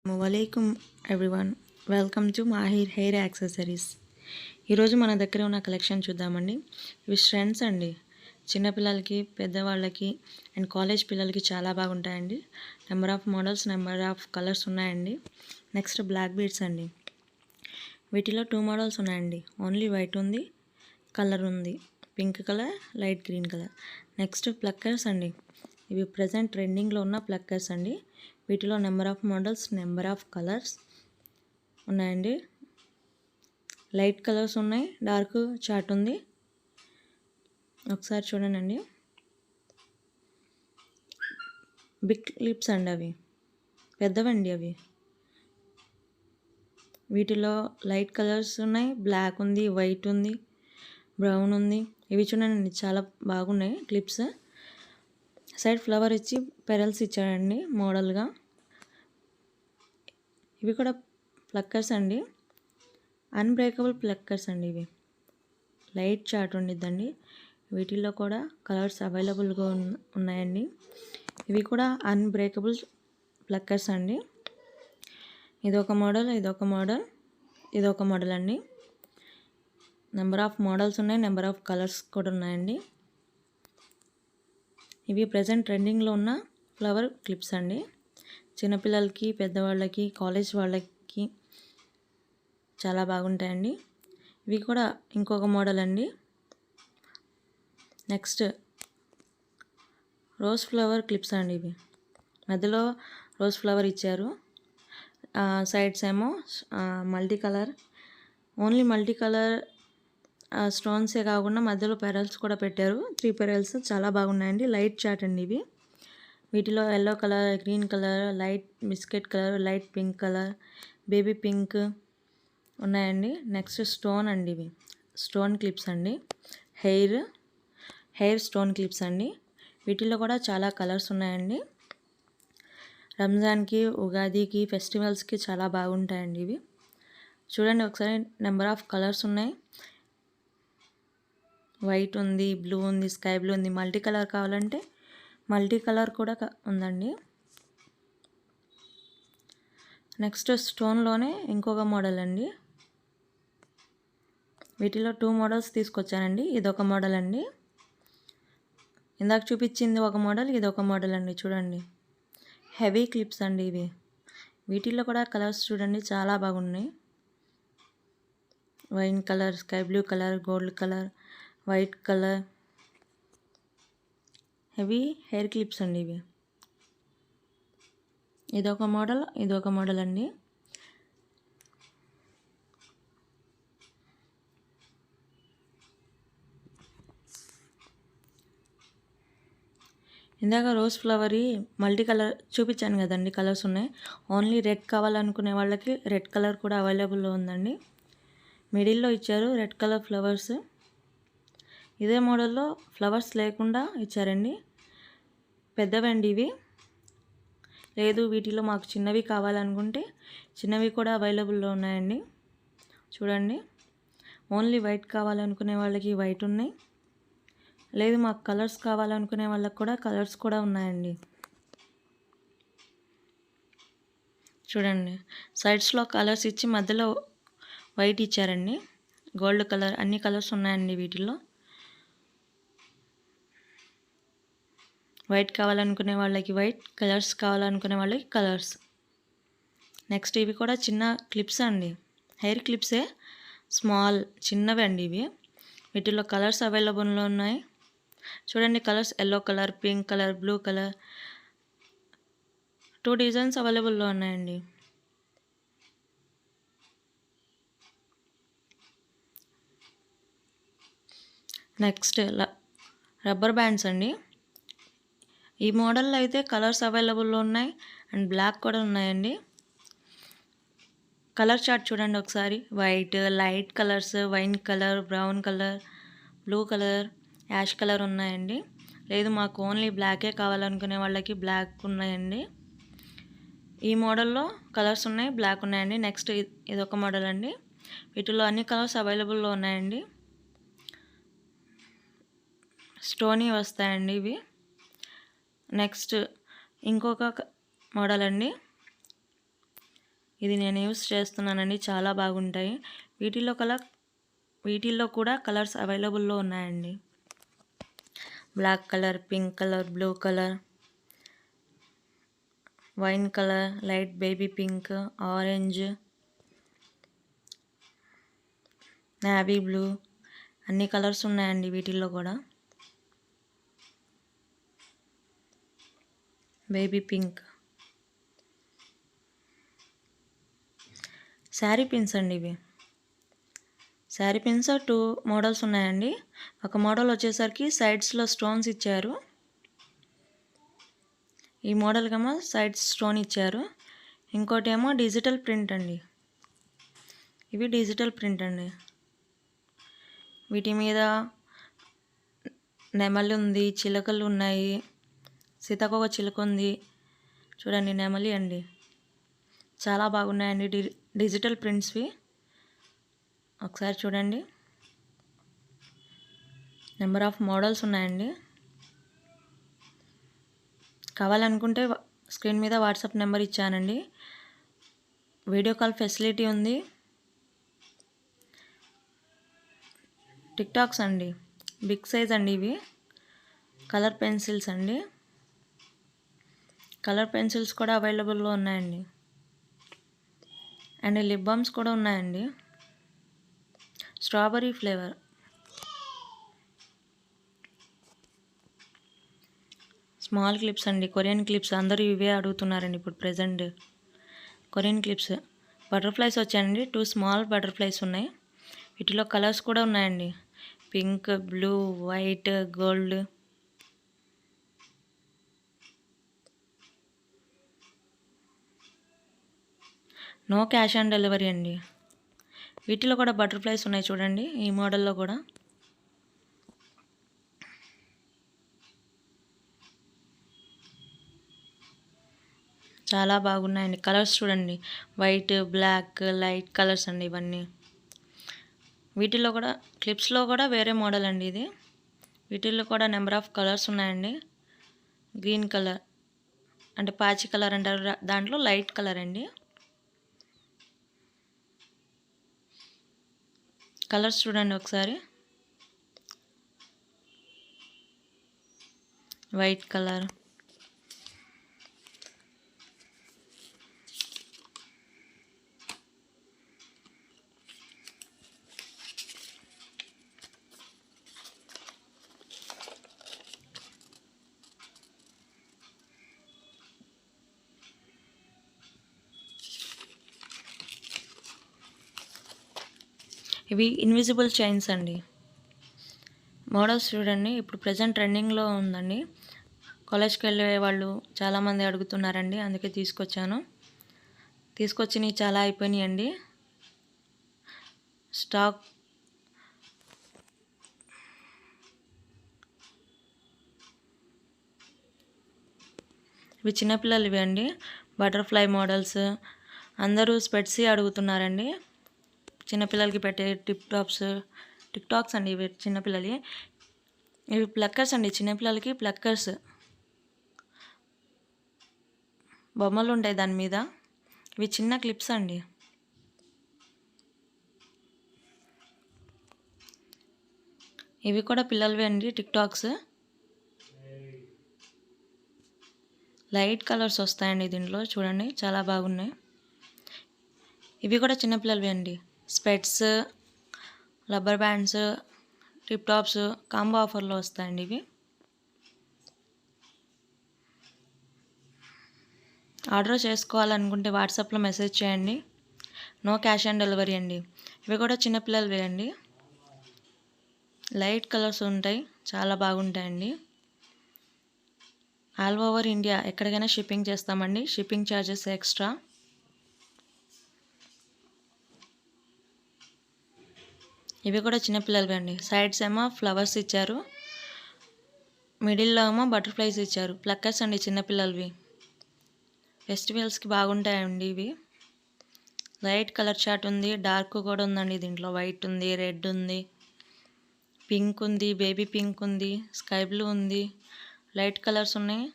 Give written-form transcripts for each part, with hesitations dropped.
అస్సలాముఅలైకుం everyone, welcome to Mahir hair accessories. ఈరోజు మన దగ్గర ఉన్న కలెక్షన్ చూద్దామండి. ఇవి స్ట్రెండ్స్ అండి. చిన్నపిల్లలకి, పెద్దవాళ్ళకి అండ్ కాలేజ్ పిల్లలకి చాలా బాగుంటాయండి. Number of models, number of colours ఉన్నాయండి. నెక్స్ట్ బ్లాక్ బీడ్స్ అండి. వీటిలో 2 మోడల్స్ ఉన్నాయండి. ఓన్లీ వైట్ ఉంది, కలర్ ఉంది, pink colour, light green colour. Next pluckers అండి. ఇవి ప్రజెంట్ ట్రెండింగ్లో ఉన్న ప్లక్కర్స్ అండి. వీటిలో number of models, number of colours ఉన్నాయండి. లైట్ కలర్స్ ఉన్నాయి, డార్క్ చాట్ ఉంది. ఒకసారి చూడండి. బిగ్ లిప్స్ అండి, అవి పెద్దవండి. అవి వీటిలో లైట్ కలర్స్ ఉన్నాయి, బ్లాక్ ఉంది, వైట్ ఉంది, బ్రౌన్ ఉంది. ఇవి చూడండి, చాలా బాగున్నాయి క్లిప్స్. సైడ్ ఫ్లవర్ ఇచ్చి పెరల్స్ ఇచ్చాడండి మోడల్గా. ఇవి కూడా ప్లక్కర్స్ అండి, అన్బ్రేకబుల్ ప్లక్కర్స్ అండి. ఇవి లైట్ చాట్ ఉండిద్దండి. వీటిల్లో కూడా కలర్స్ అవైలబుల్గా ఉన్నాయండి. ఇవి కూడా అన్బ్రేకబుల్ ప్లక్కర్స్ అండి. ఇదొక మోడల్, ఇదొక మోడల్, ఇదొక మోడల్ అండి. నెంబర్ ఆఫ్ మోడల్స్ ఉన్నాయి, నెంబర్ ఆఫ్ కలర్స్ కూడా ఉన్నాయండి. ఇవి ప్రజెంట్ ట్రెండింగ్లో ఉన్న ఫ్లవర్ క్లిప్స్ అండి. చిన్నపిల్లలకి, పెద్దవాళ్ళకి, కాలేజ్ వాళ్ళకి చాలా బాగుంటాయండి. ఇవి కూడా ఇంకొక మోడల్ అండి. నెక్స్ట్ రోజ్ ఫ్లవర్ క్లిప్స్ అండి. ఇవి మధ్యలో రోజ్ ఫ్లవర్ ఇచ్చారు, సైడ్స్ ఏమో multi colour. Only multi colour స్టోన్సే కాకుండా మధ్యలో పెరల్స్ కూడా పెట్టారు. 3 పెరల్స్ చాలా బాగున్నాయండి. లైట్ చాట్ అండి ఇవి. వీటిలో yellow colour, green colour, light biscuit colour, light pink colour, baby pink ఉన్నాయండి. నెక్స్ట్ స్టోన్ అండి. ఇవి స్టోన్ క్లిప్స్ అండి. హెయిర్ స్టోన్ క్లిప్స్ అండి. వీటిలో కూడా చాలా కలర్స్ ఉన్నాయండి. రంజాన్కి, ఉగాదికి, ఫెస్టివల్స్కి చాలా బాగుంటాయండి ఇవి. చూడండి ఒకసారి, నెంబర్ ఆఫ్ కలర్స్ ఉన్నాయి. వైట్ ఉంది, బ్లూ ఉంది, స్కై బ్లూ ఉంది. మల్టీ కలర్ కావాలంటే మల్టీ కలర్ కూడా ఉందండి. నెక్స్ట్ స్టోన్లోనే ఇంకొక మోడల్ అండి. వీటిలో 2 మోడల్స్ తీసుకొచ్చానండి. ఇదొక మోడల్ అండి. ఇందాక చూపించింది ఒక మోడల్, ఇదొక మోడల్ అండి. చూడండి, హెవీ క్లిప్స్ అండి ఇవి. వీటిల్లో కూడా కలర్స్ చూడండి, చాలా బాగున్నాయి. Wine colour, sky blue colour, gold colour, white colour. Heavy hair clips అండి ఇవి. ఇదొక మోడల్, ఇదొక మోడల్ అండి. ఇందాక రోజ్ ఫ్లవర్ మల్టీ కలర్ చూపించాను కదండి, కలర్స్ ఉన్నాయి. ఓన్లీ రెడ్ కావాలనుకునే వాళ్ళకి రెడ్ కలర్ కూడా అవైలబుల్లో ఉందండి. మిడిల్లో ఇచ్చారు రెడ్ కలర్ ఫ్లవర్స్. ఇదే మోడల్లో ఫ్లవర్స్ లేకుండా ఇచ్చారండి. పెద్దవండి ఇవి. లేదు వీటిలో మాకు చిన్నవి కావాలనుకుంటే చిన్నవి కూడా అవైలబుల్లో ఉన్నాయండి. చూడండి, ఓన్లీ వైట్ కావాలనుకునే వాళ్ళకి వైట్ ఉన్నాయి. లేదు మాకు కలర్స్ కావాలనుకునే వాళ్ళకి కూడా కలర్స్ కూడా ఉన్నాయండి. చూడండి, సైడ్స్లో కలర్స్ ఇచ్చి మధ్యలో వైట్ ఇచ్చారండి. గోల్డ్ కలర్, అన్ని కలర్స్ ఉన్నాయండి వీటిల్లో. వైట్ కావాలనుకునే వాళ్ళకి వైట్, కలర్స్ కావాలనుకునే వాళ్ళకి కలర్స్. నెక్స్ట్ ఇవి కూడా చిన్న క్లిప్స్ అండి, హెయిర్ క్లిప్సే, స్మాల్ చిన్నవి అండి ఇవి. వీటిలో కలర్స్ అవైలబుల్లో ఉన్నాయి. చూడండి, colours yellow colour, pink colour, blue colour, 2 designs అవైలబుల్లో ఉన్నాయండి. నెక్స్ట్ రబ్బర్ బ్యాండ్స్ అండి. ఈ మోడల్లో అయితే కలర్స్ అవైలబుల్లో ఉన్నాయి అండ్ బ్లాక్ కూడా ఉన్నాయండి. కలర్ చార్ట్ చూడండి ఒకసారి. White, light colours, wine colour, brown colour, blue colour, ash colour ఉన్నాయండి. లేదు మాకు ఓన్లీ బ్లాకే కావాలనుకునే వాళ్ళకి బ్లాక్ ఉన్నాయండి. ఈ మోడల్లో కలర్స్ ఉన్నాయి, బ్లాక్ ఉన్నాయండి. నెక్స్ట్ ఇదొక మోడల్ అండి. వీటిలో అన్ని కలర్స్ అవైలబుల్లో ఉన్నాయండి. స్టోనీ వస్తాయండి ఇవి. నెక్స్ట్ ఇంకొక మోడల్ అండి. ఇది నేను యూస్ చేస్తున్నానండి, చాలా బాగుంటాయి. వీటిల్లో కూడా కలర్స్ అవైలబుల్లో ఉన్నాయండి. Black colour, pink colour, blue colour, wine colour, light baby pink, orange, navy blue, అన్ని కలర్స్ ఉన్నాయండి వీటిల్లో కూడా. Baby pink. శారీ పిన్స్ అండి ఇవి. శారీ పిన్స్ 2 మోడల్స్ ఉన్నాయండి. ఒక మోడల్ వచ్చేసరికి సైడ్స్లో స్టోన్స్ ఇచ్చారు. ఈ మోడల్ ఏమో సైడ్ స్టోన్ ఇచ్చారు. ఇంకోటి ఏమో డిజిటల్ ప్రింట్ అండి. ఇవి డిజిటల్ ప్రింట్ అండి. వీటి మీద నెమలి ఉంది, చిలకలు ఉన్నాయి, సీతాకోక చిలుక ఉంది. చూడండి, నెమలి అండి. చాలా బాగున్నాయండి డిజిటల్ ప్రింట్స్వి. ఒకసారి చూడండి, నెంబర్ ఆఫ్ మోడల్స్ ఉన్నాయండి. కావాలనుకుంటే స్క్రీన్ మీద వాట్సాప్ నెంబర్ ఇచ్చానండి. వీడియో కాల్ ఫెసిలిటీ ఉంది. టిక్టాక్స్ అండి, బిగ్ సైజ్ అండి ఇవి. కలర్ పెన్సిల్స్ అండి. కలర్ పెన్సిల్స్ కూడా అవైలబుల్లో ఉన్నాయండి. అండ్ లిప్ బామ్స్ కూడా ఉన్నాయండి, స్ట్రాబెర్రీ ఫ్లేవర్. స్మాల్ క్లిప్స్ అండి, కొరియన్ క్లిప్స్. అందరూ ఇవే అడుగుతున్నారండి ఇప్పుడు ప్రెజెంట్. Korean clips. బటర్ఫ్లైస్ వచ్చాయండి, 2 స్మాల్ బటర్ఫ్లైస్ ఉన్నాయి. వీటిలో కలర్స్ కూడా ఉన్నాయండి, pink, blue, white, gold. No cash on delivery అండి. వీటిలో కూడా బటర్ఫ్లైస్ ఉన్నాయి చూడండి, ఈ మోడల్లో కూడా. చాలా బాగున్నాయండి. కలర్స్ చూడండి, వైట్, బ్లాక్, లైట్ కలర్స్ అండి ఇవన్నీ. వీటిల్లో కూడా క్లిప్స్లో కూడా వేరే మోడల్ అండి ఇది. వీటిల్లో కూడా నెంబర్ ఆఫ్ కలర్స్ ఉన్నాయండి. గ్రీన్ కలర్ అంటే పాచి కలర్ అంటారు, దాంట్లో లైట్ కలర్ అండి. కలర్స్ చూడండి ఒకసారి. వైట్ కలర్, ఇవి ఇన్విజిబుల్ చైన్స్ అండి. మోడల్స్ చూడండి, ఇప్పుడు ప్రజెంట్ ట్రెండింగ్లో ఉందండి. కాలేజ్కి వెళ్ళే వాళ్ళు చాలామంది అడుగుతున్నారండి, అందుకే తీసుకొచ్చినవి చాలా అయిపోయినాయండి స్టాక్. ఇవి చిన్నపిల్లలు అండి, బటర్ఫ్లై మోడల్స్. అందరూ స్పెట్సీ అడుగుతున్నారండి. చిన్నపిల్లలకి పెట్టే టిక్టాక్స్ అండి ఇవి చిన్నపిల్లలవి. ఇవి ప్లక్కర్స్ అండి, చిన్నపిల్లలకి ప్లక్కర్స్. బొమ్మలు ఉంటాయి దాని మీద. ఇవి చిన్న క్లిప్స్ అండి. ఇవి కూడా పిల్లలవి అండి, టిక్టాక్స్. లైట్ కలర్స్ వస్తాయండి దీంట్లో, చూడండి చాలా బాగున్నాయి. ఇవి కూడా చిన్నపిల్లలవి అండి. స్పెట్స్, rubber bands, tip tops combo ఆఫర్లో వస్తాయండి ఇవి. ఆర్డర్ చేసుకోవాలనుకుంటే వాట్సాప్లో మెసేజ్ చేయండి. నో క్యాష్ ఆన్ డెలివరీ అండి. ఇవి కూడా చిన్నపిల్లలవి అండి. లైట్ కలర్స్ ఉంటాయి, చాలా బాగుంటాయండి. ఆల్ ఓవర్ ఇండియా ఎక్కడికైనా షిప్పింగ్ చేస్తామండి, షిప్పింగ్ ఛార్జెస్ ఎక్స్ట్రా. ఇవి కూడా చిన్నపిల్లలవి అండి. సైడ్స్ ఏమో ఫ్లవర్స్ ఇచ్చారు, మిడిల్లో ఏమో బటర్ఫ్లైస్ ఇచ్చారు. ప్లక్కర్స్ అండి చిన్నపిల్లలవి. ఫెస్టివల్స్కి బాగుంటాయండి ఇవి. లైట్ కలర్ చార్ట్ ఉంది, డార్క్ కూడా ఉందండి దీంట్లో. వైట్ ఉంది, రెడ్ ఉంది, పింక్ ఉంది, బేబీ పింక్ ఉంది, స్కై బ్లూ ఉంది, లైట్ కలర్స్ ఉన్నాయి.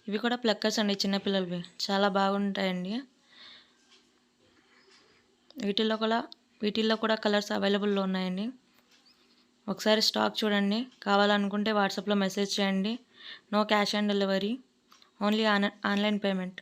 ఇవి కూడా ప్లక్కర్స్ అండి, చిన్నపిల్లలవి. చాలా బాగుంటాయండి. వీటిల్లో కూడా కలర్స్ అవైలబుల్లో ఉన్నాయండి. ఒకసారి స్టాక్ చూడండి. కావాలనుకుంటే వాట్సాప్లో మెసేజ్ చేయండి. No cash on delivery, only online payment.